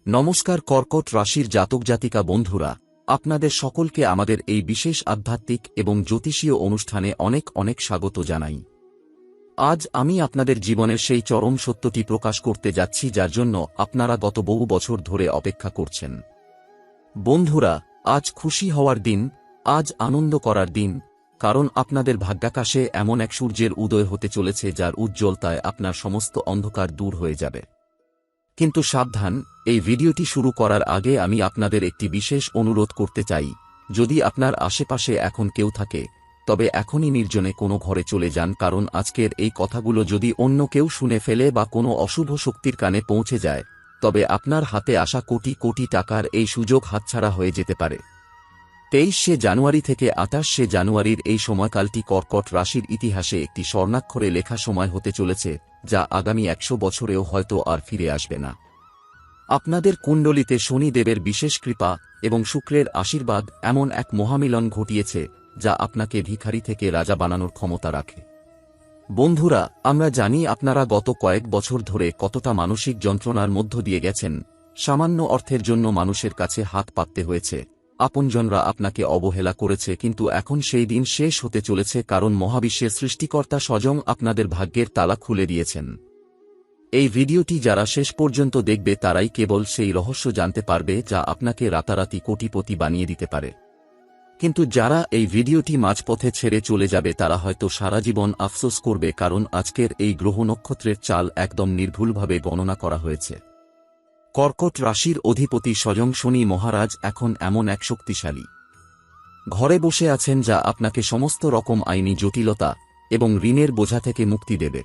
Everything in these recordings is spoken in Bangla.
নমস্কার কর্কট রাশির জাতক জাতিকা বন্ধুরা, আপনাদের সকলকে আমাদের এই বিশেষ আধ্যাত্মিক এবং জ্যোতিষীয় অনুষ্ঠানে অনেক অনেক স্বাগত জানাই। আজ আমি আপনাদের জীবনের সেই চরম সত্যটি প্রকাশ করতে যাচ্ছি যার জন্য আপনারা গত বহু বছর ধরে অপেক্ষা করছেন। বন্ধুরা, আজ খুশি হওয়ার দিন, আজ আনন্দ করার দিন, কারণ আপনাদের ভাগ্যাকাশে এমন এক সূর্যের উদয় হতে চলেছে যার উজ্জ্বলতায় আপনার সমস্ত অন্ধকার দূর হয়ে যাবে। কিন্তু সাবধান, এই ভিডিওটি শুরু করার আগে আমি আপনাদের একটি বিশেষ অনুরোধ করতে চাই। যদি আপনার আশেপাশে এখন কেউ থাকে, তবে এখনই নির্জনে কোনো ঘরে চলে যান, কারণ আজকের এই কথাগুলো যদি অন্য কেউ শুনে ফেলে বা কোনো অশুভ শক্তির কানে পৌঁছে যায়, তবে আপনার হাতে আসা কোটি কোটি টাকার এই সুযোগ হাতছাড়া হয়ে যেতে পারে। 23শে জানুয়ারি থেকে 28শে জানুয়ারির এই সময়কালটি কর্কট রাশির ইতিহাসে একটি স্বর্ণাক্ষরে লেখা সময় হতে চলেছে, যা আগামী 100 বছরেও হয়তো আর ফিরে আসবে না। আপনাদের কুণ্ডলিতে শনিদেবের বিশেষ কৃপা এবং শুক্রের আশীর্বাদ এমন এক মহামিলন ঘটিয়েছে যা আপনাকে ভিখারি থেকে রাজা বানানোর ক্ষমতা রাখে। বন্ধুরা, আমরা জানি আপনারা গত কয়েক বছর ধরে কতটা মানসিক যন্ত্রণার মধ্য দিয়ে গেছেন। সামান্য অর্থের জন্য মানুষের কাছে হাত পাততে হয়েছে, আপনজনরা আপনাকে অবহেলা করেছে, কিন্তু এখন সেই দিন শেষ হতে চলেছে, কারণ মহাবিশ্বের সৃষ্টিকর্তা স্বয়ং আপনাদের ভাগ্যের তালা খুলে দিয়েছেন। এই ভিডিওটি যারা শেষ পর্যন্ত দেখবে তারাই কেবল সেই রহস্য জানতে পারবে যা আপনাকে রাতারাতি কোটিপতি বানিয়ে দিতে পারে। কিন্তু যারা এই ভিডিওটি মাঝপথে ছেড়ে চলে যাবে তারা হয়তো সারা জীবন আফসোস করবে, কারণ আজকের এই গ্রহ নক্ষত্রের চাল একদম নির্ভুলভাবে গণনা করা হয়েছে। কর্কট রাশির অধিপতি স্বয়ং শনি মহারাজ এখন এমন এক শক্তিশালী ঘরে বসে আছেন যা আপনাকে সমস্ত রকম আইনি জটিলতা এবং ঋণের বোঝা থেকে মুক্তি দেবে।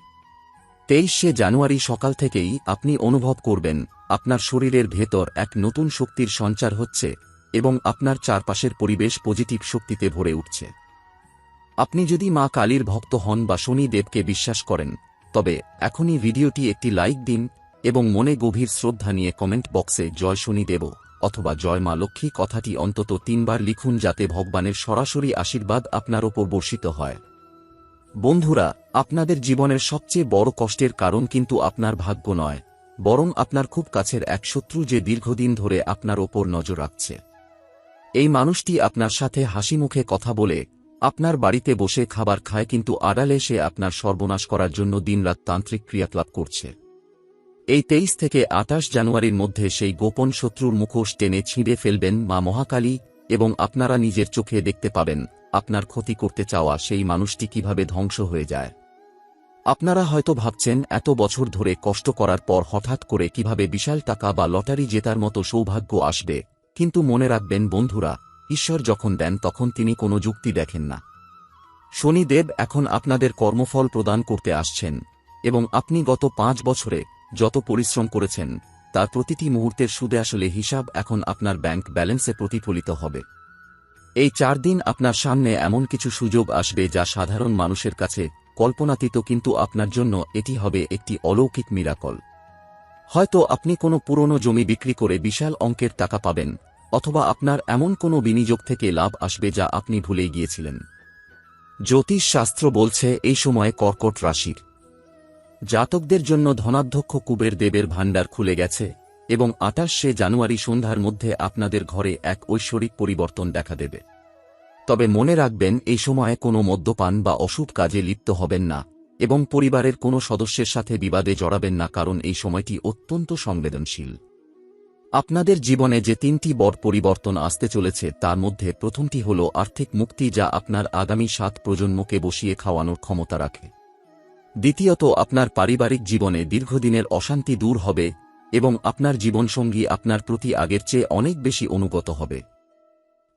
23শে জানুয়ারি সকাল থেকেই আপনি অনুভব করবেন আপনার শরীরের ভেতর এক নতুন শক্তির সঞ্চার হচ্ছে এবং আপনার চারপাশের পরিবেশ পজিটিভ শক্তিতে ভরে উঠছে। আপনি যদি মা কালীর ভক্ত হন বা শনি দেবকে বিশ্বাস করেন, তবে এখনই ভিডিওটি একটি লাইক দিন এবং মনে গভীর শ্রদ্ধা নিয়ে কমেন্ট বক্সে জয় শনি দেব অথবা জয় মা লক্ষ্মী কথাটি অন্তত 3 বার লিখুন, যাতে ভগবানের সরাসরি আশীর্বাদ আপনার ওপর বর্ষিত হয়। বন্ধুরা, আপনাদের জীবনের সবচেয়ে বড় কষ্টের কারণ কিন্তু আপনার ভাগ্য নয়, বরং আপনার খুব কাছের এক শত্রু যে দীর্ঘদিন ধরে আপনার ওপর নজর রাখছে। এই মানুষটি আপনার সাথে হাসিমুখে কথা বলে, আপনার বাড়িতে বসে খাবার খায়, কিন্তু আড়ালে সে আপনার সর্বনাশ করার জন্য দিনরাত তান্ত্রিক ক্রিয়াকলাপ করছে। এই 23 থেকে 28 জানুয়ারির মধ্যে সেই গোপন শত্রুর মুখোশ টেনে ছিঁড়ে ফেলবেন মা মহাকালী এবং আপনারা নিজের চোখে দেখতে পাবেন আপনার ক্ষতি করতে চাওয়া সেই মানুষটি কিভাবে ধ্বংস হয়ে যায়। আপনারা হয়তো ভাবছেন এত বছর ধরে কষ্ট করার পর হঠাৎ করে কিভাবে বিশাল টাকা বা লটারি জেতার মতো সৌভাগ্য আসবে, কিন্তু মনে রাখবেন বন্ধুরা, ঈশ্বর যখন দেন তখন তিনি কোনো যুক্তি দেখেন না। শনিদেব এখন আপনাদের কর্মফল প্রদান করতে আসছেন এবং আপনি গত 5 বছরে যত পরিশ্রম করেছেন তার প্রতিটি মুহূর্তের সুদে আসলে হিসাব এখন আপনার ব্যাংক ব্যালেন্সে প্রতিফলিত হবে। এই 4 দিন আপনার সামনে এমন কিছু সুযোগ আসবে যা সাধারণ মানুষের কাছে কল্পনাতীত, কিন্তু আপনার জন্য এটি হবে একটি অলৌকিক মিরাকল। হয়তো আপনি কোনো পুরনো জমি বিক্রি করে বিশাল অঙ্কের টাকা পাবেন, অথবা আপনার এমন কোনো বিনিয়োগ থেকে লাভ আসবে যা আপনি ভুলেই গিয়েছিলেন। জ্যোতিষ শাস্ত্র বলছে এই সময়ে কর্কট রাশির জাতকদের জন্য ধনাধ্যক্ষ কুবের দেবের ভাণ্ডার খুলে গেছে এবং 28শে জানুয়ারি সন্ধ্যার মধ্যে আপনাদের ঘরে এক ঐশ্বরিক পরিবর্তন দেখা দেবে। তবে মনে রাখবেন, এই সময়ে কোনো মদ্যপান বা অশুভ কাজে লিপ্ত হবেন না এবং পরিবারের কোনো সদস্যের সাথে বিবাদে জড়াবেন না, কারণ এই সময়টি অত্যন্ত সংবেদনশীল। আপনাদের জীবনে যে 3টি বড় পরিবর্তন আসতে চলেছে তার মধ্যে প্রথমটি হল আর্থিক মুক্তি, যা আপনার আগামী 7 প্রজন্মকে বসিয়ে খাওয়ানোর ক্ষমতা রাখে। দ্বিতীয়ত, আপনার পারিবারিক জীবনে দীর্ঘদিনের অশান্তি দূর হবে এবং আপনার জীবনসঙ্গী আপনার প্রতি আগের চেয়ে অনেক বেশি অনুগত হবে।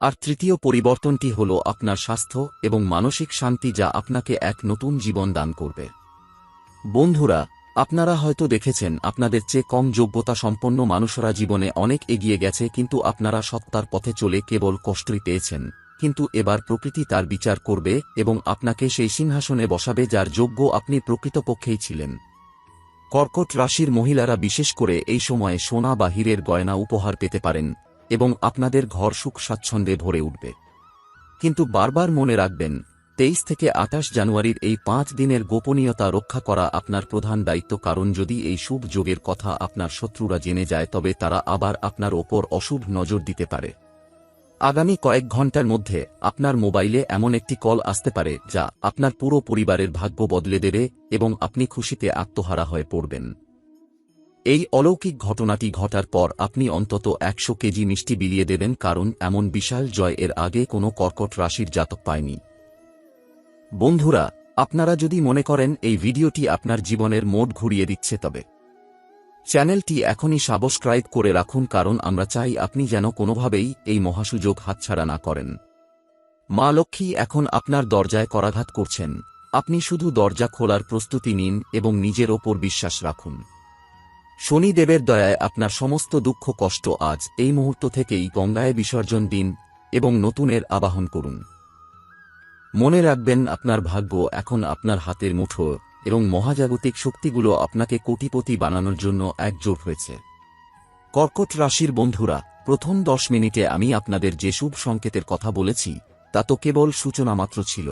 আর তৃতীয় পরিবর্তনটি হল আপনার স্বাস্থ্য এবং মানসিক শান্তি, যা আপনাকে এক নতুন জীবন দান করবে। বন্ধুরা, আপনারা হয়তো দেখেছেন আপনাদের চেয়ে কম যোগ্যতা সম্পন্ন মানুষরা জীবনে অনেক এগিয়ে গেছে, কিন্তু আপনারা সত্তার পথে চলে কেবল কষ্টই পেয়েছেন। কিন্তু এবার প্রকৃতি তার বিচার করবে এবং আপনাকে সেই সিংহাসনে বসাবে যার যোগ্য আপনি প্রকৃতপক্ষেই ছিলেন। কর্কট রাশির মহিলারা বিশেষ করে এই সময়ে সোনা বা হীরের গয়না উপহার পেতে পারেন এবং আপনাদের ঘর সুখ স্বাচ্ছন্দ্যে ভরে উঠবে। কিন্তু বারবার মনে রাখবেন, 23 থেকে 28 জানুয়ারির এই 5 দিনের গোপনীয়তা রক্ষা করা আপনার প্রধান দায়িত্ব, কারণ যদি এই শুভ যোগের কথা আপনার শত্রুরা জেনে যায় তবে তারা আবার আপনার ওপর অশুভ নজর দিতে পারে। আগামী কয়েক ঘণ্টার মধ্যে আপনার মোবাইলে এমন একটি কল আসতে পারে যা আপনার পুরো পরিবারের ভাগ্য বদলে দেবে এবং আপনি খুশিতে আত্মহারা হয়ে পড়বেন। এই অলৌকিক ঘটনাটি ঘটার পর আপনি অন্তত 100 কেজি মিষ্টি বিলিয়ে দেবেন, কারণ এমন বিশাল জয় এর আগে কোনো কর্কট রাশির জাতক পায়নি। বন্ধুরা, আপনারা যদি মনে করেন এই ভিডিওটি আপনার জীবনের মোড় ঘুরিয়ে দিচ্ছে তবে চ্যানেলটি এখনই সাবস্ক্রাইব করে রাখুন, কারণ আমরা চাই আপনি যেন কোনোভাবেই এই মহাসুযোগ হাতছাড়া না করেন। মা লক্ষ্মী এখন আপনার দরজায় করাঘাত করছেন। আপনি শুধু দরজা খোলার প্রস্তুতি নিন এবং নিজের ওপর বিশ্বাস রাখুন। শনিদেবের দয়ায় আপনার সমস্ত দুঃখ কষ্ট আজ এই মুহূর্ত থেকেই গঙ্গায় বিসর্জন দিন এবং নতুনের আবাহন করুন। মনে রাখবেন, আপনার ভাগ্য এখন আপনার হাতের মুঠো এবং মহাজাগতিক শক্তিগুলো আপনাকে কোটিপতি বানানোর জন্য একজোট হয়েছে। কর্কট রাশির বন্ধুরা, প্রথম 10 মিনিটে আমি আপনাদের যে শুভ সংকেতের কথা বলেছি তা তো কেবল সূচনা মাত্র ছিল।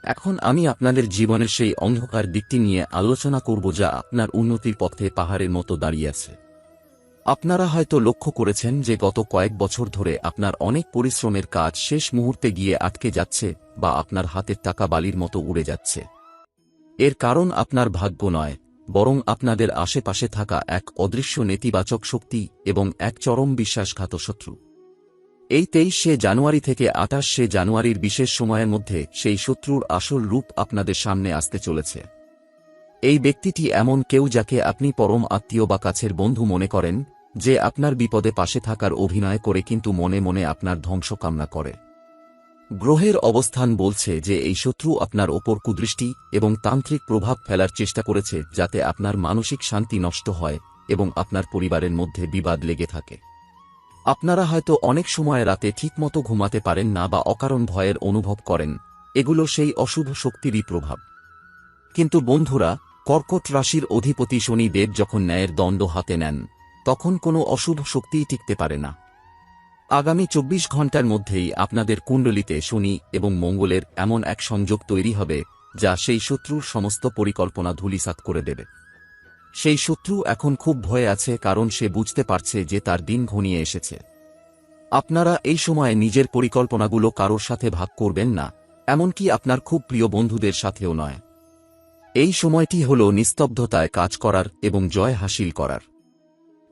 এখন আমি আপনাদের জীবনের সেই অন্ধকার দিকটি নিয়ে আলোচনা করব যা আপনার উন্নতির পথে পাহাড়ের মতো দাঁড়িয়ে আছে। আপনারা হয়তো লক্ষ্য করেছেন যে গত কয়েক বছর ধরে আপনার অনেক পরিশ্রমের কাজ শেষ মুহূর্তে গিয়ে আটকে যাচ্ছে বা আপনার হাতের টাকা বালির মতো উড়ে যাচ্ছে। এর কারণ আপনার ভাগ্য নয়, বরং আপনাদের আশেপাশে থাকা এক অদৃশ্য নেতিবাচক শক্তি এবং এক চরম বিশ্বাসঘাত শত্রু। এই 23শে জানুয়ারি থেকে 28শে জানুয়ারির বিশেষ সময়ের মধ্যে সেই শত্রুর আসল রূপ আপনাদের সামনে আসতে চলেছে। এই ব্যক্তিটি এমন কেউ যাকে আপনি পরম আত্মীয় বা কাছের বন্ধু মনে করেন, যে আপনার বিপদে পাশে থাকার অভিনয় করে কিন্তু মনে মনে আপনার ধ্বংস কামনা করে। গ্রহের অবস্থান বলছে যে এই শত্রু আপনার ওপর কুদৃষ্টি এবং তান্ত্রিক প্রভাব ফেলার চেষ্টা করেছে, যাতে আপনার মানসিক শান্তি নষ্ট হয় এবং আপনার পরিবারের মধ্যে বিবাদ লেগে থাকে। আপনারা হয়তো অনেক সময় রাতে ঠিকমতো ঘুমাতে পারেন না বা অকারণ ভয়ের অনুভব করেন। এগুলো সেই অশুভ শক্তিরই প্রভাব। কিন্তু বন্ধুরা, কর্কট রাশির অধিপতি শনি দেব যখন ন্যায়ের দণ্ড হাতে নেন, তখন কোনো অশুভ শক্তিই টিকতে পারে না। আগামী 24 ঘণ্টার মধ্যেই আপনাদের কুণ্ডলিতে শনি এবং মঙ্গলের এমন এক সংযোগ তৈরি হবে যা সেই শত্রুর সমস্ত পরিকল্পনা ধূলিসাৎ করে দেবে। সেই শত্রু এখন খুব ভয়ে আছে, কারণ সে বুঝতে পারছে যে তার দিন ঘনিয়ে এসেছে। আপনারা এই সময়ে নিজের পরিকল্পনাগুলো কারোর সাথে ভাগ করবেন না, এমনকি আপনার খুব প্রিয় বন্ধুদের সাথেও নয়। এই সময়টি হল নিস্তব্ধতায় কাজ করার এবং জয় হাসিল করার।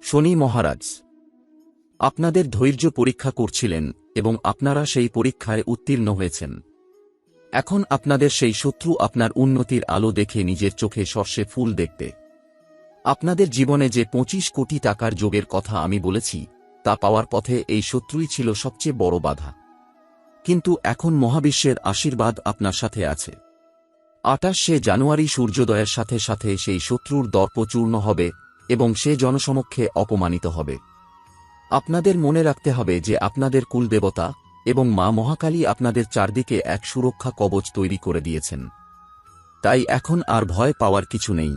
শনি মহারাজ আপনাদের ধৈর্য পরীক্ষা করছিলেন এবং আপনারা সেই পরীক্ষায় উত্তীর্ণ হয়েছেন। এখন আপনাদের সেই শত্রু আপনার উন্নতির আলো দেখে নিজের চোখে সর্ষে ফুল দেখবে। আপনাদের জীবনে যে 25 কোটি টাকার যোগের কথা আমি বলেছি তা পাওয়ার পথে এই শত্রুই ছিল সবচেয়ে বড় বাধা। কিন্তু এখন মহাবিশ্বের আশীর্বাদ আপনার সাথে আছে। 28শে জানুয়ারি সূর্যোদয়ের সাথে সাথে সেই শত্রুর দর্প চূর্ণ হবে এবং সে জনসমক্ষে অপমানিত হবে। আপনাদের মনে রাখতে হবে যে আপনাদের কুলদেবতা এবং মা মহাকালী আপনাদের চারদিকে এক সুরক্ষা কবচ তৈরি করে দিয়েছেন। তাই এখন আর ভয় পাওয়ার কিছু নেই।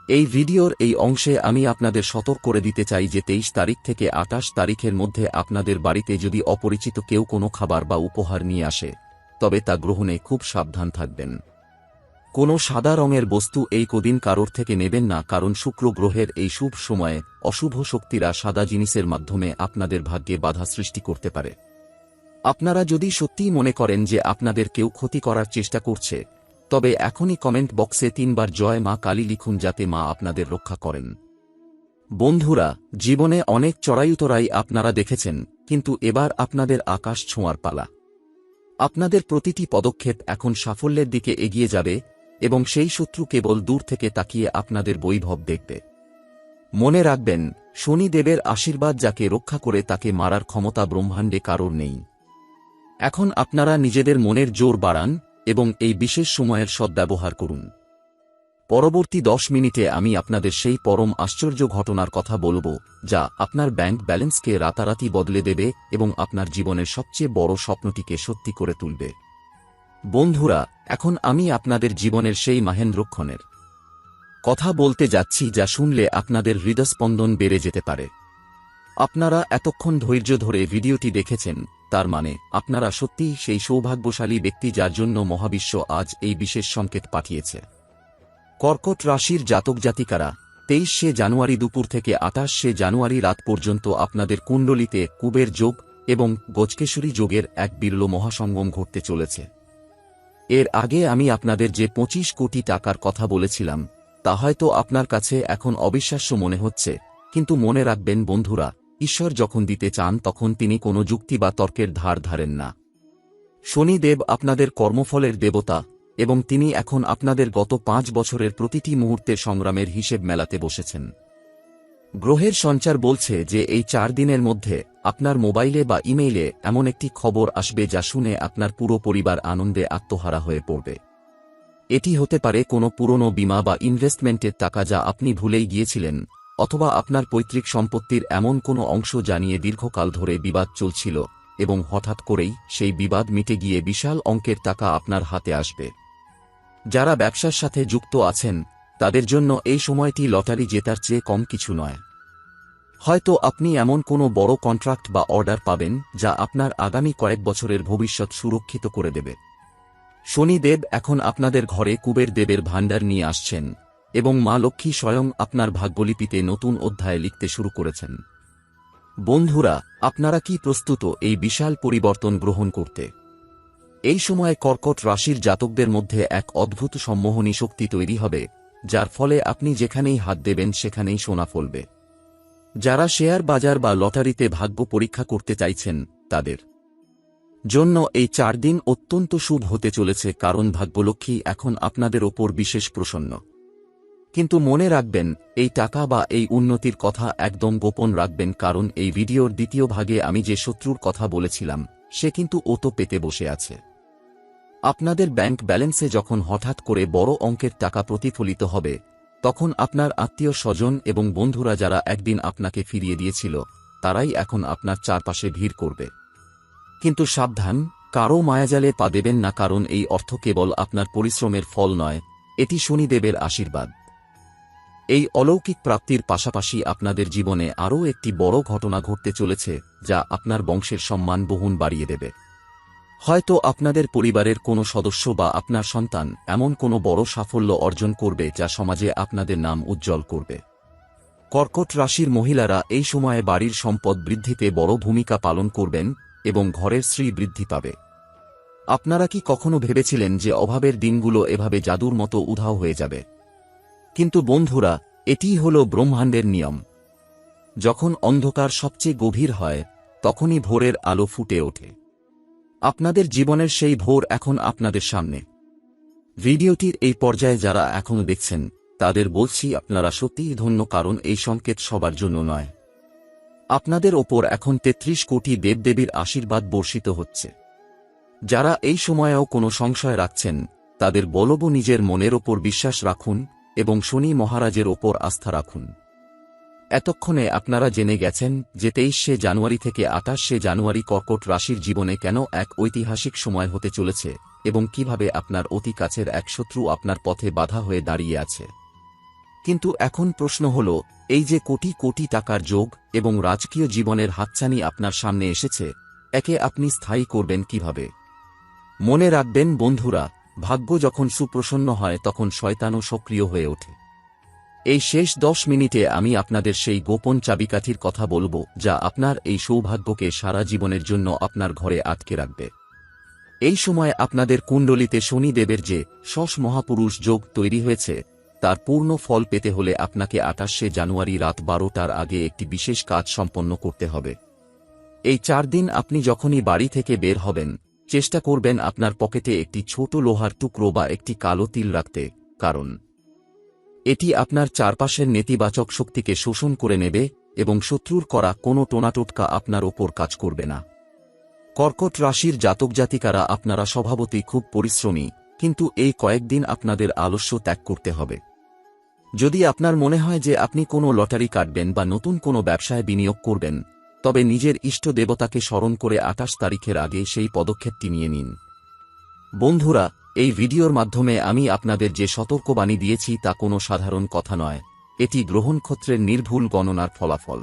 এই ভিডিওর এই অংশে আমি আপনাদের সতর্ক করে দিতে চাই যে 23 তারিখ থেকে 28 তারিখের মধ্যে আপনাদের বাড়িতে যদি অপরিচিত কেউ কোনো খাবার বা উপহার নিয়ে আসে, তবে তা গ্রহণে খুব সাবধান থাকবেন। কোনো সাদা রঙের বস্তু এই কদিন কারোর থেকে নেবেন না, কারণ শুক্র গ্রহের এই শুভ সময়ে অশুভ শক্তিরা সাদা জিনিসের মাধ্যমে আপনাদের ভাগ্যে বাধা সৃষ্টি করতে পারে। আপনারা যদি সত্যিই মনে করেন যে আপনাদের কেউ ক্ষতি করার চেষ্টা করছে, তবে এখনই কমেন্ট বক্সে 3 বার জয় মা কালী লিখুন, যাতে মা আপনাদের রক্ষা করেন। বন্ধুরা, জীবনে অনেক চড়াই-উতরাই আপনারা দেখেছেন, কিন্তু এবার আপনাদের আকাশ ছোঁয়ার পালা। আপনাদের প্রতিটি পদক্ষেপ এখন সাফল্যের দিকে এগিয়ে যাবে এবং সেই শত্রু কেবল দূর থেকে তাকিয়ে আপনাদের বৈভব দেখবে। মনে রাখবেন, শনি দেবের আশীর্বাদ যাকে রক্ষা করে তাকে মারার ক্ষমতা ব্রহ্মাণ্ডে কারোর নেই। এখন আপনারা নিজেদের মনের জোর বাড়ান এবং এই বিশেষ সময়ের সদ্ব্যবহার করুন। পরবর্তী 10 মিনিটে আমি আপনাদের সেই পরম আশ্চর্য ঘটনার কথা বলবো যা আপনার ব্যাংক ব্যালেন্সকে রাতারাতি বদলে দেবে এবং আপনার জীবনের সবচেয়ে বড় স্বপ্নটিকে সত্যি করে তুলবে। বন্ধুরা, এখন আমি আপনাদের জীবনের সেই মাহেন্দ্রক্ষণের কথা বলতে যাচ্ছি যা শুনলে আপনাদের হৃদস্পন্দন বেড়ে যেতে পারে। আপনারা এতক্ষণ ধৈর্য ধরে ভিডিওটি দেখেছেন তার মানে আপনারা সত্যিই সেই সৌভাগ্যশালী ব্যক্তি যার জন্য মহাবিশ্ব আজ এই বিশেষ সংকেত পাঠিয়েছে। কর্কট রাশির জাতক জাতিকারা 23শে জানুয়ারি দুপুর থেকে 28শে জানুয়ারি রাত পর্যন্ত আপনাদের কুণ্ডলিতে কুবের যোগ এবং গজকেশরী যোগের এক বিরল মহাসঙ্গম ঘটতে চলেছে। এর আগে আমি আপনাদের যে 25 কোটি টাকার কথা বলেছিলাম তা হয়তো আপনার কাছে এখন অবিশ্বাস্য মনে হচ্ছে, কিন্তু মনে রাখবেন বন্ধুরা, ঈশ্বর যখন দিতে চান তখন তিনি কোনো যুক্তি বা তর্কের ধার ধারেন না। শনিদেব আপনাদের কর্মফলের দেবতা এবং তিনি এখন আপনাদের গত 5 বছরের প্রতিটি মুহূর্তের সংগ্রামের হিসেব মেলাতে বসেছেন। গ্রহের সঞ্চার বলছে যে এই 4 দিনের মধ্যে আপনার মোবাইলে বা ইমেইলে এমন একটি খবর আসবে যা শুনে আপনার পুরো পরিবার আনন্দে আত্মহারা হয়ে পড়বে। এটি হতে পারে কোনো পুরনো বীমা বা ইনভেস্টমেন্টের টাকা যা আপনি ভুলেই গিয়েছিলেন, অথবা আপনার পৈতৃক সম্পত্তির এমন কোনো অংশ যা নিয়ে দীর্ঘকাল ধরে বিবাদ চলছিল এবং হঠাৎ করেই সেই বিবাদ মিটে গিয়ে বিশাল অঙ্কের টাকা আপনার হাতে আসবে। যারা ব্যবসার সাথে যুক্ত আছেন তাদের জন্য এই সময়টি লটারি জেতার চেয়ে কম কিছু নয়। হয়তো আপনি এমন কোনো বড় কন্ট্রাক্ট বা অর্ডার পাবেন যা আপনার আগামী কয়েক বছরের ভবিষ্যৎ সুরক্ষিত করে দেবে। শনিদেব এখন আপনাদের ঘরে কুবের দেবের ভাণ্ডার নিয়ে আসছেন এবং মা লক্ষ্মী স্বয়ং আপনার ভাগ্যলিপিতে নতুন অধ্যায় লিখতে শুরু করেছেন। বন্ধুরা, আপনারা কি প্রস্তুত এই বিশাল পরিবর্তন গ্রহণ করতে? এই সময়ে কর্কট রাশির জাতকদের মধ্যে এক অদ্ভুত সম্মোহনী শক্তি তৈরি হবে, যার ফলে আপনি যেখানেই হাত দেবেন সেখানেই সোনা ফলবে। যারা শেয়ার বাজার বা লটারিতে ভাগ্য পরীক্ষা করতে চাইছেন তাদের জন্য এই 4 দিন অত্যন্ত শুভ হতে চলেছে, কারণ ভাগ্যলক্ষ্মী এখন আপনাদের ওপর বিশেষ প্রসন্ন। কিন্তু মনে রাখবেন, এই টাকা বা এই উন্নতির কথা একদম গোপন রাখবেন, কারণ এই ভিডিওর দ্বিতীয় ভাগে আমি যে শত্রুর কথা বলেছিলাম সে কিন্তু ওতো পেতে বসে আছে। আপনাদের ব্যাংক ব্যালেন্সে যখন হঠাৎ করে বড় অঙ্কের টাকা প্রতিফলিত হবে, তখন আপনার আত্মীয় স্বজন এবং বন্ধুরা যারা একদিন আপনাকে ফিরিয়ে দিয়েছিল তারাই এখন আপনার চারপাশে ভিড় করবে। কিন্তু সাবধান, কারও মায়াজালে পা দেবেন না, কারণ এই অর্থ কেবল আপনার পরিশ্রমের ফল নয়, এটি শনিদেবের আশীর্বাদ। এই অলৌকিক প্রাপ্তির পাশাপাশি আপনাদের জীবনে আরও একটি বড় ঘটনা ঘটতে চলেছে যা আপনার বংশের সম্মান বহুগুণ বাড়িয়ে দেবে। হয়তো আপনাদের পরিবারের কোনো সদস্য বা আপনার সন্তান এমন কোনো বড় সাফল্য অর্জন করবে যা সমাজে আপনাদের নাম উজ্জ্বল করবে। কর্কট রাশির মহিলারা এই সময়ে বাড়ির সম্পদ বৃদ্ধিতে বড় ভূমিকা পালন করবেন এবং ঘরের শ্রী বৃদ্ধি পাবে। আপনারা কি কখনো ভেবেছিলেন যে অভাবের দিনগুলো এভাবে জাদুর মতো উধাও হয়ে যাবে? কিন্তু বন্ধুরা, এটিই হল ব্রহ্মাণ্ডের নিয়ম। যখন অন্ধকার সবচেয়ে গভীর হয় তখনই ভোরের আলো ফুটে ওঠে। আপনাদের জীবনের সেই ভোর এখন আপনাদের সামনে। ভিডিওটির এই পর্যায়ে যারা এখনো দেখছেন তাদের বলছি, আপনারা সত্যিই ধন্য, কারণ এই সংকেত সবার জন্য নয়। আপনাদের ওপর এখন 33 কোটি দেবদেবীর আশীর্বাদ বর্ষিত হচ্ছে। যারা এই সময়েও কোনো সংশয় রাখছেন তাদের বলবো, নিজের মনের ওপর বিশ্বাস রাখুন এবং শনি মহারাজের ওপর আস্থা রাখুন। এতক্ষণে আপনারা জেনে গেছেন যে 23শে জানুয়ারি থেকে 28শে জানুয়ারি কর্কট রাশির জীবনে কেন এক ঐতিহাসিক সময় হতে চলেছে এবং কিভাবে আপনার অতি কাছের এক শত্রু আপনার পথে বাধা হয়ে দাঁড়িয়ে আছে। কিন্তু এখন প্রশ্ন হল, এই যে কোটি কোটি টাকার যোগ এবং রাজকীয় জীবনের হাতছানি আপনার সামনে এসেছে, একে আপনি স্থায়ী করবেন কিভাবে? মনে রাখবেন বন্ধুরা, ভাগ্য যখন সুপ্রসন্ন হয় তখন শয়তানও সক্রিয় হয়ে ওঠে। এই শেষ 10 মিনিটে আমি আপনাদের সেই গোপন চাবিকাঠির কথা বলবো যা আপনার এই সৌভাগ্যকে সারা জীবনের জন্য আপনার ঘরে আটকে রাখবে। এই সময় আপনাদের কুণ্ডলিতে শনিদেবের যে শশ মহাপুরুষ যোগ তৈরি হয়েছে তার পূর্ণ ফল পেতে হলে আপনাকে 28শে জানুয়ারি রাত 12টার আগে একটি বিশেষ কাজ সম্পন্ন করতে হবে। এই 4 দিন আপনি যখনই বাড়ি থেকে বের হবেন, চেষ্টা করবেন আপনার পকেটে একটি ছোট লোহার টুকরো বা একটি কালো তিল রাখতে, কারণ এটি আপনার চারপাশের নেতিবাচক শক্তিকে শোষণ করে নেবে এবং শত্রুর করা কোনো টোনাটোটকা আপনার ওপর কাজ করবে না। কর্কট রাশির জাতক জাতিকারা, আপনারা স্বভাবতই খুব পরিশ্রমী, কিন্তু এই কয়েকদিন আপনাদের আলস্য ত্যাগ করতে হবে। যদি আপনার মনে হয় যে আপনি কোনো লটারি কাটবেন বা নতুন কোনো ব্যবসায় বিনিয়োগ করবেন, তবে নিজের ইষ্ট দেবতাকে স্মরণ করে 28 তারিখের আগে সেই পদক্ষেপটি নিয়ে নিন। বন্ধুরা, এই ভিডিওর মাধ্যমে আমি আপনাদের যে সতর্কবাণী দিয়েছি তা কোনো সাধারণ কথা নয়, এটি গ্রহনক্ষত্রের নির্ভুল গণনার ফলাফল।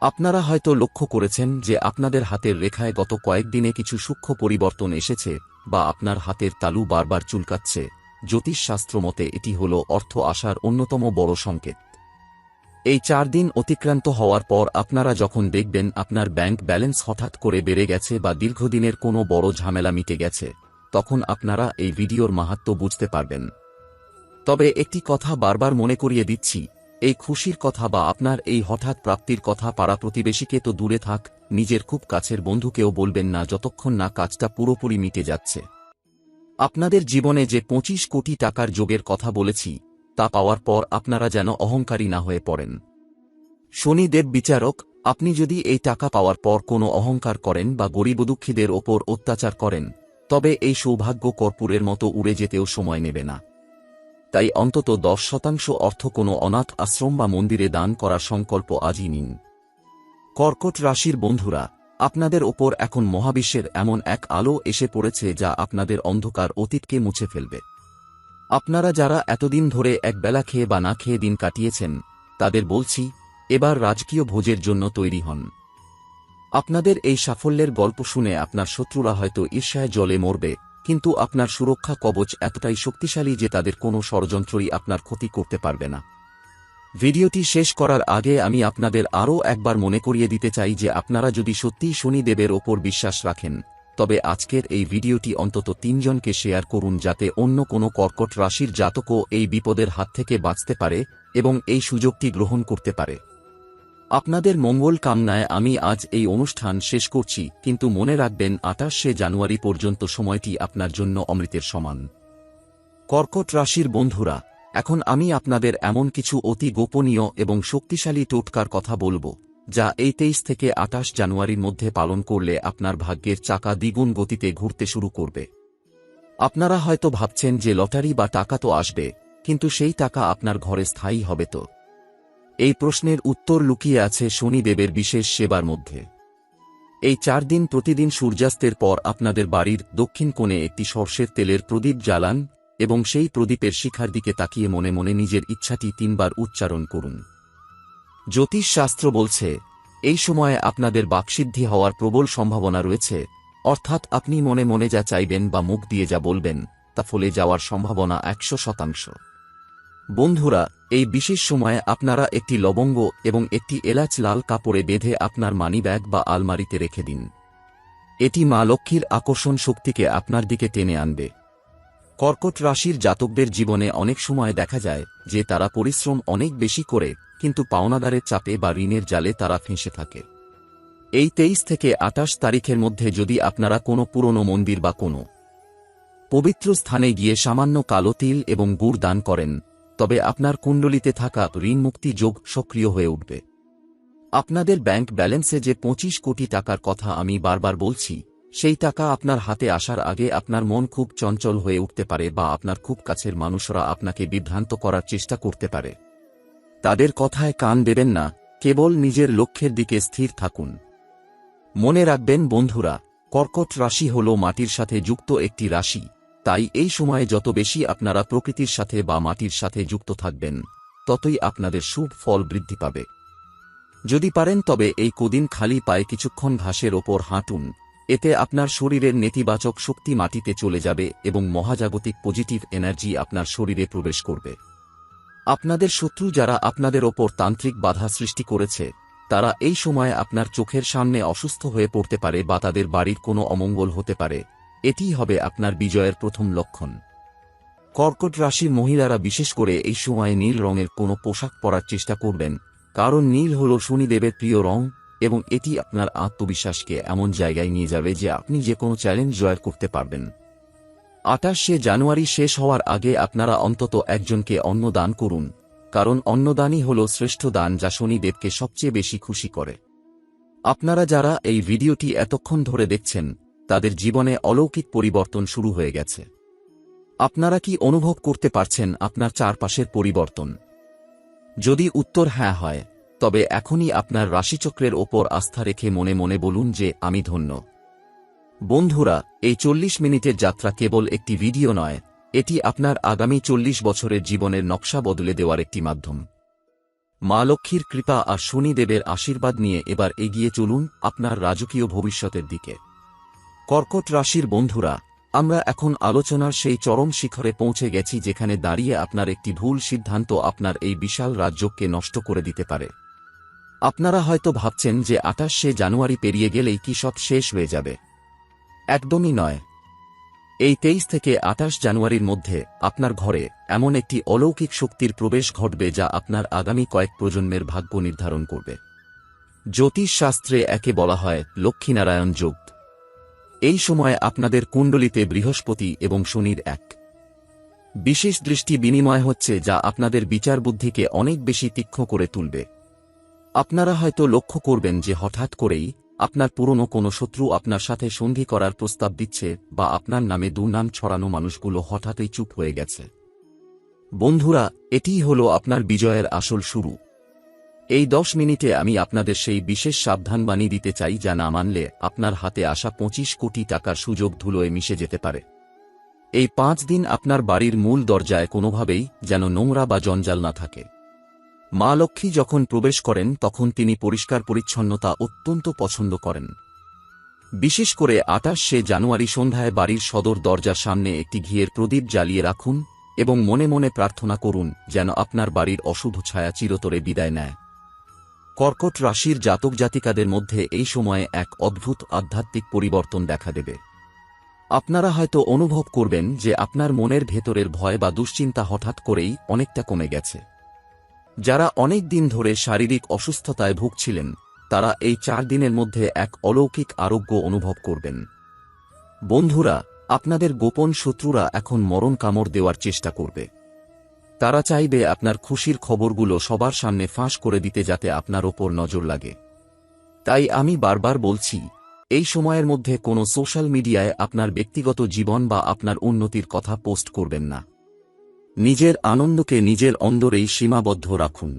আপনারা হয়তো লক্ষ্য করেছেন যে আপনাদের হাতের রেখায় গত কয়েকদিনে কিছু সূক্ষ্ম পরিবর্তন এসেছে বা আপনার হাতের তালু বারবার চুলকাচ্ছে। জ্যোতিষশাস্ত্র মতে এটি হল অর্থ আসার অন্যতম বড় সংকেত। এই 4 দিন অতিক্রান্ত হওয়ার পর আপনারা যখন দেখবেন আপনার ব্যাংক ব্যালেন্স হঠাৎ করে বেড়ে গেছে বা দীর্ঘদিনের কোনো বড় ঝামেলা মিটে গেছে, তখন আপনারা এই ভিডিওর মাহাত্ম্য বুঝতে পারবেন। তবে একটি কথা বারবার মনে করিয়ে দিচ্ছি, এই খুশির কথা বা আপনার এই হঠাৎ প্রাপ্তির কথা পাড়া প্রতিবেশীকে তো দূরে থাক, নিজের খুব কাছের বন্ধুকেও বলবেন না যতক্ষণ না কাজটা পুরোপুরি মিটে যাচ্ছে। আপনাদের জীবনে যে 25 কোটি টাকার যোগের কথা বলেছি, তা পাওয়ার পর আপনারা যেন অহংকারী না হয়ে পড়েন। শনি দেব বিচারক, আপনি যদি এই টাকা পাওয়ার পর কোনো অহংকার করেন বা গরিব দুঃখীদের ওপর অত্যাচার করেন, তবে এই সৌভাগ্য কর্পূরের মতো উড়ে যেতেও সময় নেবে না। তাই অন্তত 10% অর্থ কোনো অনাথ আশ্রম বা মন্দিরে দান করার সংকল্প আজই নিন। কর্কট রাশির বন্ধুরা, আপনাদের ওপর এখন মহাবিশ্বের এমন এক আলো এসে পড়েছে যা আপনাদের অন্ধকার অতীতকে মুছে ফেলবে। আপনারা যারা এতদিন ধরে একবেলা খেয়ে বা না খেয়ে দিন কাটিয়েছেন, তাদের বলছি, এবার রাজকীয় ভোজের জন্য তৈরি হন। আপনাদের এই সাফল্যের গল্প শুনে আপনার শত্রুরা হয়তো ঈর্ষায় জ্বলে মরবে, কিন্তু আপনার সুরক্ষা কবচ এতটাই শক্তিশালী যে তাদের কোনো ষড়যন্ত্রই আপনার ক্ষতি করতে পারবে না। ভিডিওটি শেষ করার আগে আমি আপনাদের আরও একবার মনে করিয়ে দিতে চাই যে আপনারা যদি সত্যিই শনিদেবের ওপর বিশ্বাস রাখেন, তবে আজকের এই ভিডিওটি অন্তত 3 জনকে শেয়ার করুন যাতে অন্য কোনো কর্কট রাশির জাতকও এই বিপদের হাত থেকে বাঁচতে পারে এবং এই সুযোগটি গ্রহণ করতে পারে। আপনাদের মঙ্গল কামনায় আমি আজ এই অনুষ্ঠান শেষ করছি, কিন্তু মনে রাখবেন 28শে জানুয়ারি পর্যন্ত সময়টি আপনার জন্য অমৃতের সমান। কর্কট রাশির বন্ধুরা, এখন আমি আপনাদের এমন কিছু অতি গোপনীয় এবং শক্তিশালী টোটকার কথা বলবো, যা এই 23 থেকে 28 জানুয়ারির মধ্যে পালন করলে আপনার ভাগ্যের চাকা দ্বিগুণ গতিতে ঘুরতে শুরু করবে। আপনারা হয়তো ভাবছেন যে লটারি বা টাকা তো আসবে, কিন্তু সেই টাকা আপনার ঘরে স্থায়ী হবে তো? এই প্রশ্নের উত্তর লুকিয়ে আছে শনিদেবের বিশেষ সেবার মধ্যে। এই 4 দিন প্রতিদিন সূর্যাস্তের পর আপনাদের বাড়ির দক্ষিণ কোণে একটি সরষের তেলের প্রদীপ জ্বালান এবং সেই প্রদীপের শিখার দিকে তাকিয়ে মনে মনে নিজের ইচ্ছাটি 3 বার উচ্চারণ করুন। জ্যোতিষশাস্ত্র বলছে, এই সময়ে আপনাদের বাকসিদ্ধি হওয়ার প্রবল সম্ভাবনা রয়েছে, অর্থাৎ আপনি মনে মনে যা চাইবেন বা মুখ দিয়ে যা বলবেন, তা ফলে যাওয়ার সম্ভাবনা 100%। বন্ধুরা, এই বিশেষ সময়ে আপনারা একটি লবঙ্গ এবং একটি এলাচ লাল কাপড়ে বেঁধে আপনার মানিব্যাগ বা আলমারিতে রেখে দিন। এটি মা লক্ষ্মীর আকর্ষণ শক্তিকে আপনার দিকে টেনে আনবে। কর্কট রাশির জাতকদের জীবনে অনেক সময় দেখা যায় যে তারা পরিশ্রম অনেক বেশি করে, কিন্তু পাওনাদারের চাপে বা ঋণের জালে তারা ফেঁসে থাকে। এই 23 থেকে 28 তারিখের মধ্যে যদি আপনারা কোনো পুরনো মন্দির বা কোনো পবিত্র স্থানে গিয়ে সামান্য কালো তিল এবং গুড় দান করেন, তবে আপনার কুণ্ডলিতে থাকা ঋণ মুক্তি যোগ সক্রিয় হয়ে উঠবে। আপনাদের ব্যাংক ব্যালেন্সে যে 25 কোটি টাকার কথা আমি বারবার বলছি, সেই টাকা আপনার হাতে আসার আগে আপনার মন খুব চঞ্চল হয়ে উঠতে পারে বা আপনার খুব কাছের মানুষরা আপনাকে বিভ্রান্ত করার চেষ্টা করতে পারে। তাদের কথায় কান দেবেন না, কেবল নিজের লক্ষ্যের দিকে স্থির থাকুন। মনে রাখবেন বন্ধুরা, কর্কট রাশি হল মাটির সাথে যুক্ত একটি রাশি, তাই এই সময়ে যত বেশি আপনারা প্রকৃতির সাথে বা মাটির সাথে যুক্ত থাকবেন, ততই আপনাদের শুভ ফল বৃদ্ধি পাবে। যদি পারেন তবে এই কদিন খালি পায়ে কিছুক্ষণ ঘাসের ওপর হাঁটুন, এতে আপনার শরীরের নেতিবাচক শক্তি মাটিতে চলে যাবে এবং মহাজাগতিক পজিটিভ এনার্জি আপনার শরীরে প্রবেশ করবে। আপনাদের শত্রু যারা আপনাদের ওপর তান্ত্রিক বাধা সৃষ্টি করেছে, তারা এই সময়ে আপনার চোখের সামনে অসুস্থ হয়ে পড়তে পারে বা তাদের বাড়ির কোনো অমঙ্গল হতে পারে। এটিই হবে আপনার বিজয়ের প্রথম লক্ষণ। কর্কট রাশির মহিলারা বিশেষ করে এই সময়ে নীল রঙের কোনো পোশাক পরার চেষ্টা করবেন, কারণ নীল হল শনিদেবের প্রিয় রং এবং এটি আপনার আত্মবিশ্বাসকে এমন জায়গায় নিয়ে যাবে যে আপনি যে কোনো চ্যালেঞ্জ জয় করতে পারবেন। 28শে জানুয়ারি শেষ হওয়ার আগে আপনারা অন্তত একজনকে অন্ন দান করুন, কারণ অন্নদানই হল শ্রেষ্ঠ দান যা শনিদেবকে সবচেয়ে বেশি খুশি করে। আপনারা যারা এই ভিডিওটি এতক্ষণ ধরে দেখছেন, তাদের জীবনে অলৌকিক পরিবর্তন শুরু হয়ে গেছে। আপনারা কি অনুভব করতে পারছেন আপনার চারপাশের পরিবর্তন? যদি উত্তর হ্যাঁ হয়, তবে এখনই আপনার রাশিচক্রের ওপর আস্থা রেখে মনে মনে বলুন যে আমি ধন্য। বন্ধুরা, এই 40 মিনিটের যাত্রা কেবল একটি ভিডিও নয়, এটি আপনার আগামী 40 বছরের জীবনের নকশা বদলে দেওয়ার একটি মাধ্যম। মা লক্ষ্মীর কৃপা আর শনিদেবের আশীর্বাদ নিয়ে এবার এগিয়ে চলুন আপনার রাজকীয় ভবিষ্যতের দিকে। কর্কট রাশির বন্ধুরা, আমরা এখন আলোচনার সেই চরম শিখরে পৌঁছে গেছি যেখানে দাঁড়িয়ে আপনার একটি ভুল সিদ্ধান্ত আপনার এই বিশাল রাজ্যকে নষ্ট করে দিতে পারে। আপনারা হয়তো ভাবছেন যে 28শে জানুয়ারি পেরিয়ে গেলেই কি সব শেষ হয়ে যাবে। একদমই নয়। এই 23 থেকে 28 জানুয়ারির মধ্যে আপনার ঘরে এমন একটি অলৌকিক শক্তির প্রবেশ ঘটবে যা আপনার আগামী কয়েক প্রজন্মের ভাগ্য নির্ধারণ করবে। জ্যোতিষ শাস্ত্রে একে বলা হয় লক্ষ্মীনারায়ণ যোগ। এই সময়ে আপনাদের কুণ্ডলিতে বৃহস্পতি এবং শনির এক বিশেষ দৃষ্টি বিনিময় হচ্ছে যা আপনাদের বিচার বুদ্ধিকে অনেক বেশি তীক্ষ্ণ করে তুলবে। আপনারা হয়তো লক্ষ্য করবেন যে হঠাৎ করেই আপনার পুরনো কোনো শত্রু আপনার সাথে সন্ধি করার প্রস্তাব দিচ্ছে বা আপনার নামে দুর্নাম ছড়ানো মানুষগুলো হঠাৎই চুপ হয়ে গেছে। বন্ধুরা, এটিই হলো আপনার বিজয়ের আসল শুরু। এই 10 মিনিটে আমি আপনাদের সেই বিশেষ সাবধানবাণী দিতে চাই যা না মানলে আপনার হাতে আসা 25 কোটি টাকার সুযোগ ধুলোয় মিশে যেতে পারে। এই 5 দিন আপনার বাড়ির মূল দরজায় কোনোভাবেই যেন নোংরা বা জঞ্জাল না থাকে। মা লক্ষ্মী যখন প্রবেশ করেন তখন তিনি পরিষ্কার পরিচ্ছন্নতা অত্যন্ত পছন্দ করেন। বিশেষ করে 28শে জানুয়ারি সন্ধ্যায় বাড়ির সদর দরজার সামনে একটি ঘিয়ের প্রদীপ জ্বালিয়ে রাখুন এবং মনে মনে প্রার্থনা করুন যেন আপনার বাড়ির অশুভ ছায়া চিরতরে বিদায় নেয়। কর্কট রাশির জাতক জাতিকাদের মধ্যে এই সময়ে এক অদ্ভুত আধ্যাত্মিক পরিবর্তন দেখা দেবে। আপনারা হয়তো অনুভব করবেন যে আপনার মনের ভেতরের ভয় বা দুশ্চিন্তা হঠাৎ করেই অনেকটা কমে গেছে। যারা অনেক দিন ধরে শারীরিক অসুস্থতায় ভুগছিলেন তারা এই 4 দিনের মধ্যে এক অলৌকিক আরোগ্য অনুভব করবেন। বন্ধুরা, আপনাদের গোপন শত্রুরা এখন মরণ কামড় দেওয়ার চেষ্টা করবে। তারা চাইবে আপনার খুশির খবরগুলো সবার সামনে ফাঁস করে দিতে যাতে আপনার ওপর নজর লাগে। তাই আমি বারবার বলছি, এই সময়ের মধ্যে কোনো সোশ্যাল মিডিয়ায় আপনার ব্যক্তিগত জীবন বা আপনার উন্নতির কথা পোস্ট করবেন না। নিজের আনন্দকে নিজের অন্দরেই সীমাবদ্ধ রাখুন।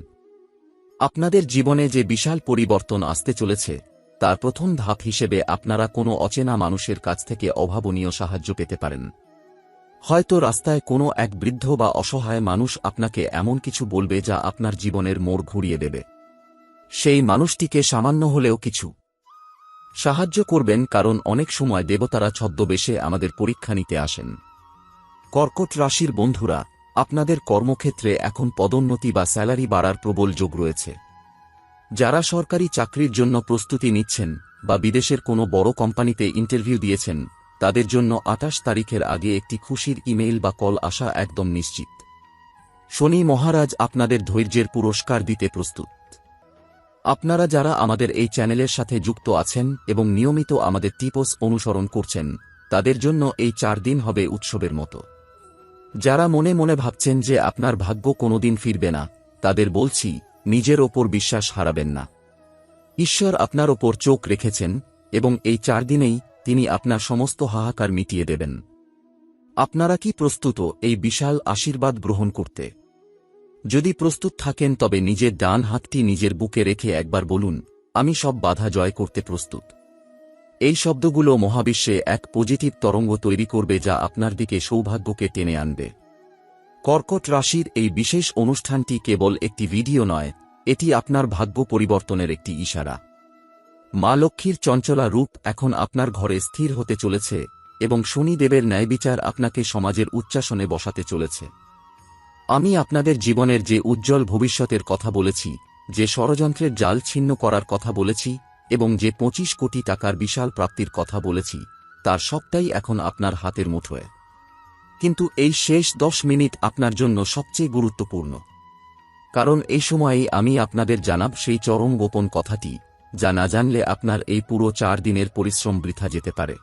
আপনাদের জীবনে যে বিশাল পরিবর্তন আসতে চলেছে তার প্রথম ধাপ হিসেবে আপনারা কোনো অচেনা মানুষের কাছ থেকে অভাবনীয় সাহায্য পেতে পারেন। হয়তো রাস্তায় কোনো এক বৃদ্ধ বা অসহায় মানুষ আপনাকে এমন কিছু বলবে যা আপনার জীবনের মোড় ঘুরিয়ে দেবে। সেই মানুষটিকে সামান্য হলেও কিছু সাহায্য করবেন, কারণ অনেক সময় দেবতারা ছদ্মবেশে আমাদের পরীক্ষা নিতে আসেন। কর্কট রাশির বন্ধুরা, আপনাদের কর্মক্ষেত্রে এখন পদোন্নতি বা স্যালারি বাড়ার প্রবল যোগ রয়েছে। যারা সরকারি চাকরির জন্য প্রস্তুতি নিচ্ছেন বা বিদেশের কোনো বড় কোম্পানিতে ইন্টারভিউ দিয়েছেন তাদের জন্য 28 তারিখের আগে একটি খুশির ইমেইল বা কল আসা একদম নিশ্চিত। শনি মহারাজ আপনাদের ধৈর্যের পুরস্কার দিতে প্রস্তুত। আপনারা যারা আমাদের এই চ্যানেলের সাথে যুক্ত আছেন এবং নিয়মিত আমাদের টিপস অনুসরণ করছেন তাদের জন্য এই 4 দিন হবে উৎসবের মতো। যারা মনে মনে ভাবছেন যে আপনার ভাগ্য কোনোদিন ফিরবে না তাদের বলছি, নিজের ওপর বিশ্বাস হারাবেন না। ঈশ্বর আপনার ওপর চোখ রেখেছেন এবং এই 4 দিনেই তিনি আপনার সমস্ত হাহাকার মিটিয়ে দেবেন। আপনারা কি প্রস্তুত এই বিশাল আশীর্বাদ গ্রহণ করতে? যদি প্রস্তুত থাকেন তবে নিজের ডান হাতটি নিজের বুকে রেখে একবার বলুন, আমি সব বাধা জয় করতে প্রস্তুত। এই শব্দগুলো মহাবিশ্বে এক পজিটিভ তরঙ্গ তৈরি করবে যা আপনার দিকে সৌভাগ্যকে টেনে আনবে। কর্কট রাশির এই বিশেষ অনুষ্ঠানটি কেবল একটি ভিডিও নয়, এটি আপনার ভাগ্য পরিবর্তনের একটি ইশারা। মা লক্ষ্মীর চঞ্চলা রূপ এখন আপনার ঘরে স্থির হতে চলেছে এবং শনিদেবের ন্যায়বিচার আপনাকে সমাজের উচ্চাসনে বসাতে চলেছে। আমি আপনাদের জীবনের যে উজ্জ্বল ভবিষ্যতের কথা বলেছি, যে ষড়যন্ত্রের জাল ছিন্ন করার কথা বলেছি এবং যে 25 কোটি টাকার বিশাল প্রাপ্তির কথা বলেছি তার সবটাই এখন আপনার হাতের মুঠোয়। কিন্তু এই শেষ 10 মিনিট আপনার জন্য সবচেয়ে গুরুত্বপূর্ণ, কারণ এই সময়েই আমি আপনাদের জানাব সেই চরম গোপন কথাটি যা না জানলে আপনার এই পুরো 4 দিনের পরিশ্রম বৃথা যেতে পারে।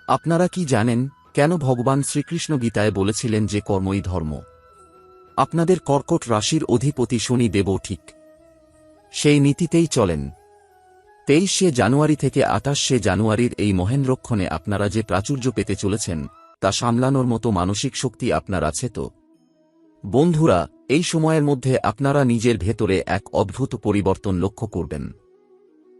আপনারা কি জানেন কেন ভগবান শ্রীকৃষ্ণ গীতায় বলেছিলেন যে কর্মই ধর্ম? আপনাদের কর্কট রাশির অধিপতি শনি দেবও ঠিক সেই নীতিতেই চলেন। 23শে জানুয়ারি থেকে 28শে জানুয়ারির এই মহেন্দ্রক্ষণে আপনারা যে প্রাচুর্য পেতে চলেছেন তা সামলানোর মতো মানসিক শক্তি আপনার আছে তো? বন্ধুরা, এই সময়ের মধ্যে আপনারা নিজের ভেতরে এক অদ্ভুত পরিবর্তন লক্ষ্য করবেন।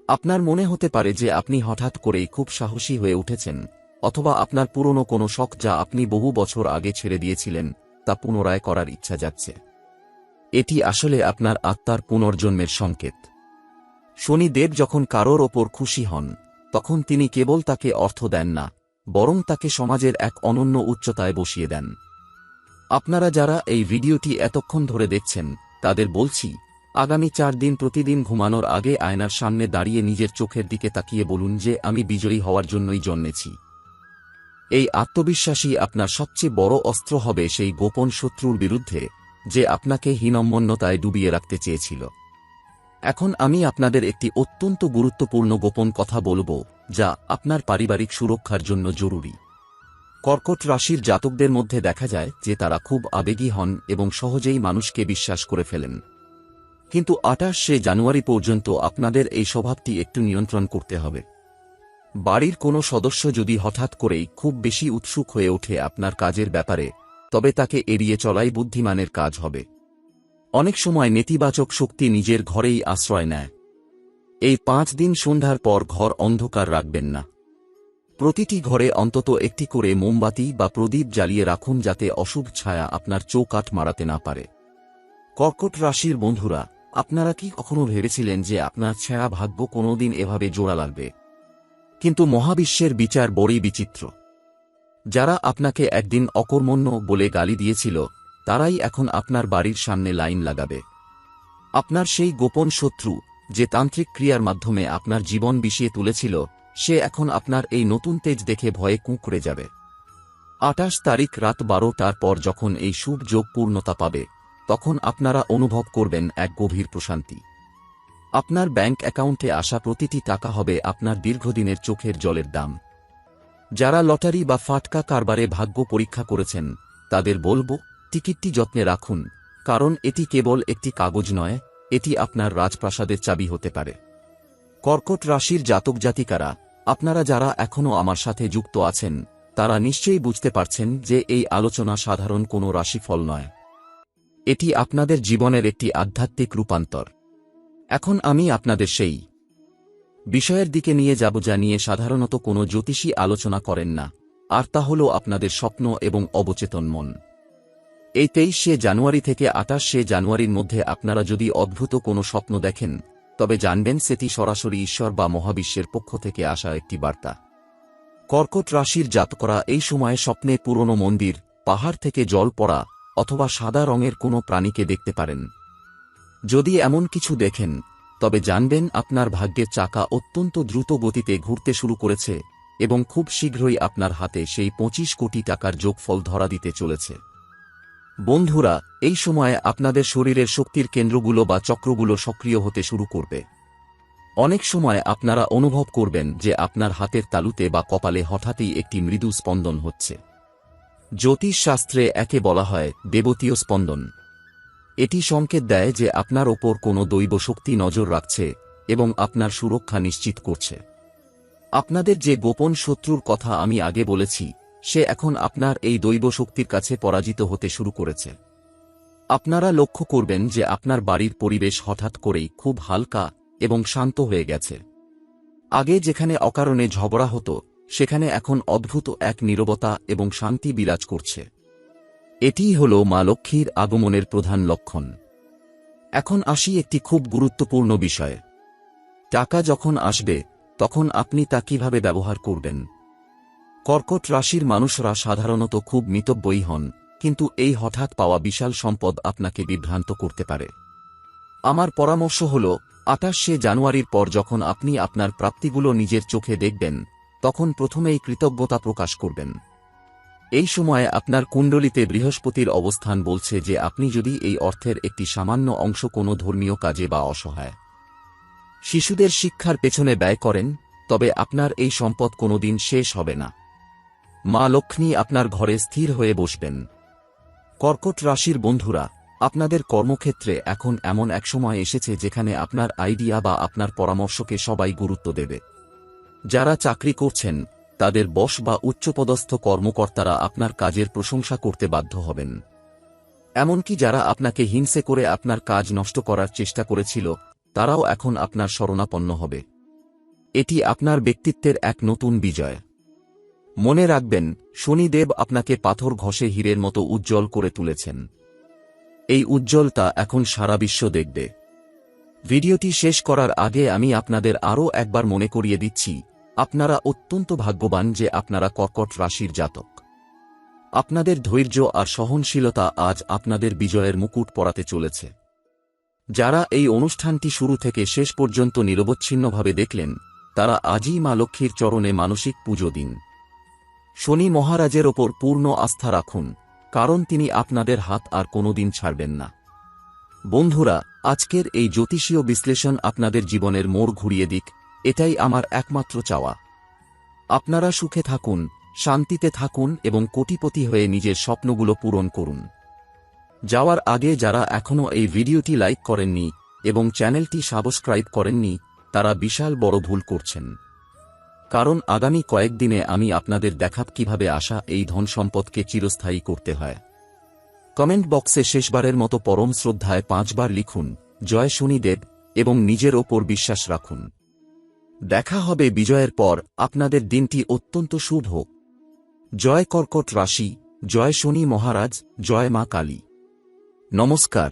আপনার মনে হতে পারে যে আপনি হঠাৎ করেই খুব সাহসী হয়ে উঠেছেন, অথবা আপনার পুরনো কোনো শখ যা আপনি বহু বছর আগে ছেড়ে দিয়েছিলেন তা পুনরায় করার ইচ্ছা যাচ্ছে। এটি আসলে আপনার আত্মার পুনর্জন্মের সংকেত। শনিদেব যখন কারোর ওপর খুশি হন, তখন তিনি কেবল তাকে অর্থ দেন না, বরং তাকে সমাজের এক অনন্য উচ্চতায় বসিয়ে দেন। আপনারা যারা এই ভিডিওটি এতক্ষণ ধরে দেখছেন, তাদের বলছি, আগামী 4 দিন প্রতিদিন ঘুমানোর আগে আয়নার সামনে দাঁড়িয়ে নিজের চোখের দিকে তাকিয়ে বলুন যে আমি বিজয়ী হওয়ার জন্যই জন্মেছি। এই আত্মবিশ্বাসই আপনার সবচেয়ে বড় অস্ত্র হবে সেই গোপন শত্রুর বিরুদ্ধে, যে আপনাকে হীনম্মন্যতায় ডুবিয়ে রাখতে চেয়েছিল। এখন আমি আপনাদের একটি অত্যন্ত গুরুত্বপূর্ণ গোপন কথা বলবো, যা আপনার পারিবারিক সুরক্ষার জন্য জরুরি। কর্কট রাশির জাতকদের মধ্যে দেখা যায় যে তারা খুব আবেগী হন এবং সহজেই মানুষকে বিশ্বাস করে ফেলেন। কিন্তু 28শে জানুয়ারি পর্যন্ত আপনাদের এই স্বভাবটি একটু নিয়ন্ত্রণ করতে হবে। বাড়ির কোনো সদস্য যদি হঠাৎ করেই খুব বেশি উৎসুক হয়ে ওঠে আপনার কাজের ব্যাপারে, তবে তাকে এড়িয়ে চলাই বুদ্ধিমানের কাজ হবে। অনেক সময় নেতিবাচক শক্তি নিজের ঘরেই আশ্রয় নেয়। এই 5 দিন সন্ধ্যার পর ঘর অন্ধকার রাখবেন না। প্রতিটি ঘরে অন্তত একটি করে মোমবাতি বা প্রদীপ জ্বালিয়ে রাখুন, যাতে অশুভ ছায়া আপনার চৌকাঠ মারাতে না পারে। কর্কট রাশির বন্ধুরা, আপনারা কি কখনো ভেবেছিলেন যে আপনার ছায়া ভাগ্য কোনোদিন এভাবে জোড়া লাগবে? কিন্তু মহাবিশ্বের বিচার বড়ই বিচিত্র। যারা আপনাকে একদিন অকর্মণ্য বলে গালি দিয়েছিল, তারাই এখন আপনার বাড়ির সামনে লাইন লাগাবে। আপনার সেই গোপন শত্রু, যে তান্ত্রিক ক্রিয়ার মাধ্যমে আপনার জীবন বিষিয়ে তুলেছিল, সে এখন আপনার এই নতুন তেজ দেখে ভয়ে কুঁকড়ে যাবে। 28 তারিখ রাত 12টার পর যখন এই শুভ যোগ পূর্ণতা পাবে, তখন আপনারা অনুভব করবেন এক গভীর প্রশান্তি। আপনার ব্যাংক অ্যাকাউন্টে আসা প্রতিটি টাকা হবে আপনার দীর্ঘদিনের চোখের জলের দাম। যারা লটারি বা ফাটকা কারবারে ভাগ্য পরীক্ষা করেছেন, তাদের বলবো, টিকিটটি যত্নে রাখুন, কারণ এটি কেবল একটি কাগজ নয়, এটি আপনার রাজপ্রাসাদের চাবি হতে পারে। কর্কট রাশির জাতক জাতিকারা, আপনারা যারা এখনও আমার সাথে যুক্ত আছেন, তারা নিশ্চয়ই বুঝতে পারছেন যে এই আলোচনা সাধারণ কোনো রাশিফল নয়। এটি আপনাদের জীবনের একটি আধ্যাত্মিক রূপান্তর। এখন আমি আপনাদের সেই বিষয়ের দিকে নিয়ে যাব যা নিয়ে সাধারণত কোনো জ্যোতিষী আলোচনা করেন না, আর তা হল আপনাদের স্বপ্ন এবং অবচেতন মন। এই 23শে জানুয়ারি থেকে 28শে জানুয়ারির মধ্যে আপনারা যদি অদ্ভুত কোনো স্বপ্ন দেখেন, তবে জানবেন সেটি সরাসরি ঈশ্বর বা মহাবিশ্বের পক্ষ থেকে আসা একটি বার্তা। কর্কট রাশির জাতকরা এই সময়ে স্বপ্নে পুরনো মন্দির, পাহাড় থেকে জল পড়া অথবা সাদা রঙের কোনো প্রাণীকে দেখতে পারেন। যদি এমন কিছু দেখেন, তবে জানবেন আপনার ভাগ্যের চাকা অত্যন্ত দ্রুত গতিতে ঘুরতে শুরু করেছে এবং খুব শীঘ্রই আপনার হাতে সেই 25 কোটি টাকার যোগফল ধরা দিতে চলেছে। বন্ধুরা, এই সময়ে আপনাদের শরীরের শক্তির কেন্দ্রগুলো বা চক্রগুলো সক্রিয় হতে শুরু করবে। অনেক সময় আপনারা অনুভব করবেন যে আপনার হাতের তালুতে বা কপালে হঠাৎই একটি মৃদু স্পন্দন হচ্ছে। জ্যোতিষ শাস্ত্রে একে বলা হয় দেবতীয় স্পন্দন। এটি সংকেত দেয় যে আপনার ওপর কোনো দৈব শক্তি নজর রাখছে এবং আপনার সুরক্ষা নিশ্চিত করছে। আপনাদের যে গোপন শত্রুর কথা আমি আগে বলেছি, সে এখন আপনার এই দৈব শক্তির কাছে পরাজিত হতে শুরু করেছে। আপনারা লক্ষ্য করবেন যে আপনার বাড়ির পরিবেশ হঠাৎ করেই খুব হালকা এবং শান্ত হয়ে গেছে। আগে যেখানে অকারণে ঝগড়া হতো, সেখানে এখন অদ্ভুত এক নীরবতা এবং শান্তি বিরাজ করছে। এটিই হল মা লক্ষ্মীর আগমনের প্রধান লক্ষণ। এখন আসি একটি খুব গুরুত্বপূর্ণ বিষয়ে। টাকা যখন আসবে, তখন আপনি তা কিভাবে ব্যবহার করবেন? কর্কট রাশির মানুষরা সাধারণত খুব মিতব্যয়ী হন, কিন্তু এই হঠাৎ পাওয়া বিশাল সম্পদ আপনাকে বিভ্রান্ত করতে পারে। আমার পরামর্শ হল, 28শে জানুয়ারির পর যখন আপনি আপনার প্রাপ্তিগুলো নিজের চোখে দেখবেন, তখন প্রথমেই কৃতজ্ঞতা প্রকাশ করবেন। এই সময়ে আপনার কুণ্ডলিতে বৃহস্পতির অবস্থান বলছে যে আপনি যদি এই অর্থের একটি সামান্য অংশ কোনো ধর্মীয় কাজে বা অসহায় শিশুদের শিক্ষার পেছনে ব্যয় করেন, তবে আপনার এই সম্পদ কোনোদিন শেষ হবে না। মা লক্ষ্মী আপনার ঘরে স্থির হয়ে বসবেন। কর্কট রাশির বন্ধুরা, আপনাদের কর্মক্ষেত্রে এখন এমন এক সময় এসেছে যেখানে আপনার আইডিয়া বা আপনার পরামর্শকে সবাই গুরুত্ব দেবে। যারা চাকরি করছেন, তাদের বস বা উচ্চপদস্থ কর্মকর্তারা আপনার কাজের প্রশংসা করতে বাধ্য হবেন। এমনকি যারা আপনাকে হিংসে করে আপনার কাজ নষ্ট করার চেষ্টা করেছিল, তারাও এখন আপনার শরণাপন্ন হবে। এটি আপনার ব্যক্তিত্বের এক নতুন বিজয়। মনে রাখবেন, শনিদেব আপনাকে পাথর ঘষে হীরের মতো উজ্জ্বল করে তুলেছেন। এই উজ্জ্বলতা এখন সারা বিশ্ব দেখবে। ভিডিওটি শেষ করার আগে আমি আপনাদের আরও একবার মনে করিয়ে দিচ্ছি, আপনারা অত্যন্ত ভাগ্যবান যে আপনারা কর্কট রাশির জাতক। আপনাদের ধৈর্য আর সহনশীলতা আজ আপনাদের বিজয়ের মুকুট পরাতে চলেছে। যারা এই অনুষ্ঠানটি শুরু থেকে শেষ পর্যন্ত নিরবচ্ছিন্নভাবে দেখলেন, তারা আজই মা লক্ষ্মীর চরণে মানসিক পুজো দিন। শনি মহারাজের ওপর পূর্ণ আস্থা রাখুন, কারণ তিনি আপনাদের হাত আর কোনোদিন ছাড়বেন না। বন্ধুরা, আজকের এই জ্যোতিষীয় বিশ্লেষণ আপনাদের জীবনের মোড় ঘুরিয়ে দিক, এটাই আমার একমাত্র চাওয়া। আপনারা সুখে থাকুন, শান্তিতে থাকুন এবং কোটিপতি হয়ে নিজের স্বপ্নগুলো পূরণ করুন। যাওয়ার আগে যারা এখনও এই ভিডিওটি লাইক করেননি এবং চ্যানেলটি সাবস্ক্রাইব করেননি, তারা বিশাল বড় ভুল করছেন। কারণ আগামী কয়েকদিনে আমি আপনাদের দেখাব কিভাবে আসা এই ধন সম্পদকে চিরস্থায়ী করতে হয়। কমেন্ট বক্সে শেষবারের মতো পরম শ্রদ্ধায় 5 বার লিখুন, জয় শনিদেব, এবং নিজের ওপর বিশ্বাস রাখুন। দেখা হবে বিজয়ের পর। আপনাদের দিনটি অত্যন্ত শুভ হোক। জয় কর্কট রাশি, জয় শনি মহারাজ, জয় মা কালী। নমস্কার।